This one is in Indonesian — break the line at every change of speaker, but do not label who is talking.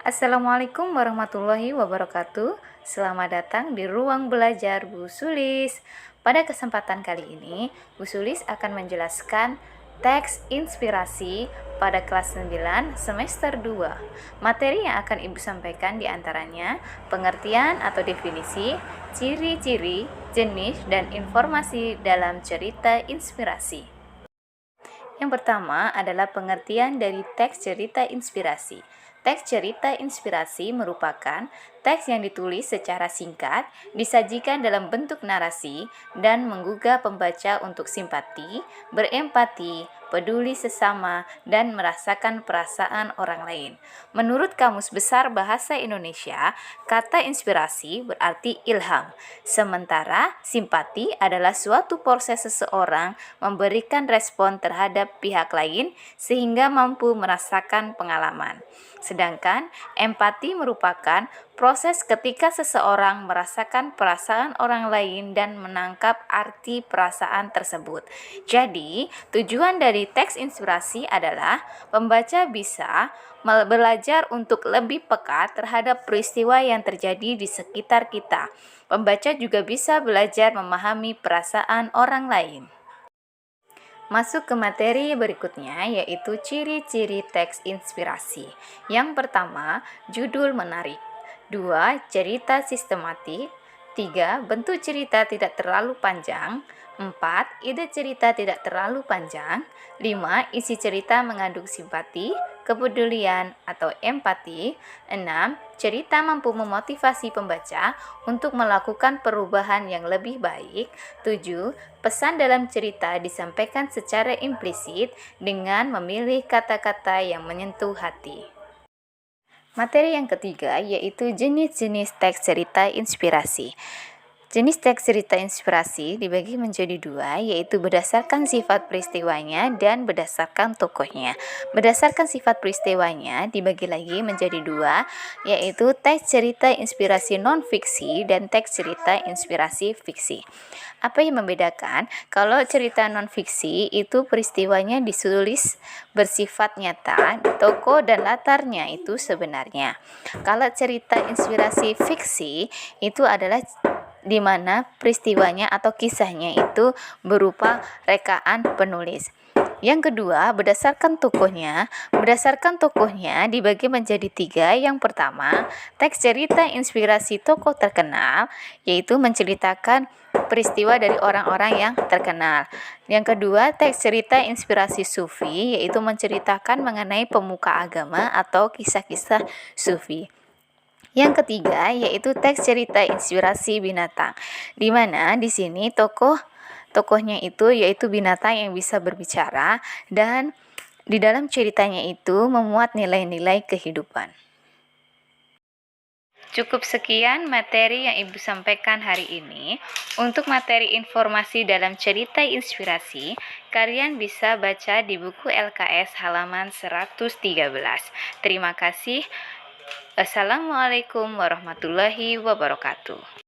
Assalamualaikum warahmatullahi wabarakatuh. Selamat datang di ruang belajar Bu Sulis. Pada kesempatan kali ini, Bu Sulis akan menjelaskan teks inspirasi pada kelas 9 semester 2. Materi yang akan Ibu sampaikan diantaranya pengertian atau definisi, ciri-ciri, jenis, dan informasi dalam cerita inspirasi. Yang pertama adalah pengertian dari teks cerita inspirasi. Teks cerita inspirasi merupakan teks yang ditulis secara singkat, disajikan dalam bentuk narasi, dan menggugah pembaca untuk simpati, berempati, peduli sesama, dan merasakan perasaan orang lain. Menurut Kamus Besar Bahasa Indonesia, kata inspirasi berarti ilham, sementara simpati adalah suatu proses seseorang memberikan respon terhadap pihak lain sehingga mampu merasakan pengalaman. Sedangkan empati merupakan proses ketika seseorang merasakan perasaan orang lain dan menangkap arti perasaan tersebut. Jadi, tujuan dari teks inspirasi adalah pembaca bisa belajar untuk lebih peka terhadap peristiwa yang terjadi di sekitar kita. Pembaca juga bisa belajar memahami perasaan orang lain. Masuk ke materi berikutnya, yaitu ciri-ciri teks inspirasi. Yang pertama, judul menarik. 2. Cerita sistematik. 3. Bentuk cerita tidak terlalu panjang. 4. Ide cerita tidak terlalu panjang. 5. Isi cerita mengandung simpati, kepedulian, atau empati. 6. Cerita mampu memotivasi pembaca untuk melakukan perubahan yang lebih baik. 7. Pesan dalam cerita disampaikan secara implisit dengan memilih kata-kata yang menyentuh hati. Materi yang ketiga yaitu jenis-jenis teks cerita inspirasi. Jenis teks cerita inspirasi dibagi menjadi dua, yaitu berdasarkan sifat peristiwanya dan berdasarkan tokohnya. Berdasarkan sifat peristiwanya dibagi lagi menjadi dua, yaitu teks cerita inspirasi non-fiksi dan teks cerita inspirasi fiksi. Apa yang membedakan? Kalau cerita non-fiksi itu peristiwanya ditulis bersifat nyata, tokoh dan latarnya itu sebenarnya. Kalau cerita inspirasi fiksi itu adalah di mana peristiwanya atau kisahnya itu berupa rekaan penulis. Yang kedua, berdasarkan tokohnya. Berdasarkan tokohnya dibagi menjadi tiga. Yang pertama, teks cerita inspirasi tokoh terkenal, yaitu menceritakan peristiwa dari orang-orang yang terkenal. Yang kedua, teks cerita inspirasi sufi, yaitu menceritakan mengenai pemuka agama atau kisah-kisah sufi. Yang ketiga yaitu teks cerita inspirasi binatang, di mana di sini tokohnya itu yaitu binatang yang bisa berbicara dan di dalam ceritanya itu memuat nilai-nilai kehidupan. Cukup sekian materi yang Ibu sampaikan hari ini. Untuk materi informasi dalam cerita inspirasi, kalian bisa baca di buku LKS halaman 113. Terima kasih. Assalamualaikum warahmatullahi wabarakatuh.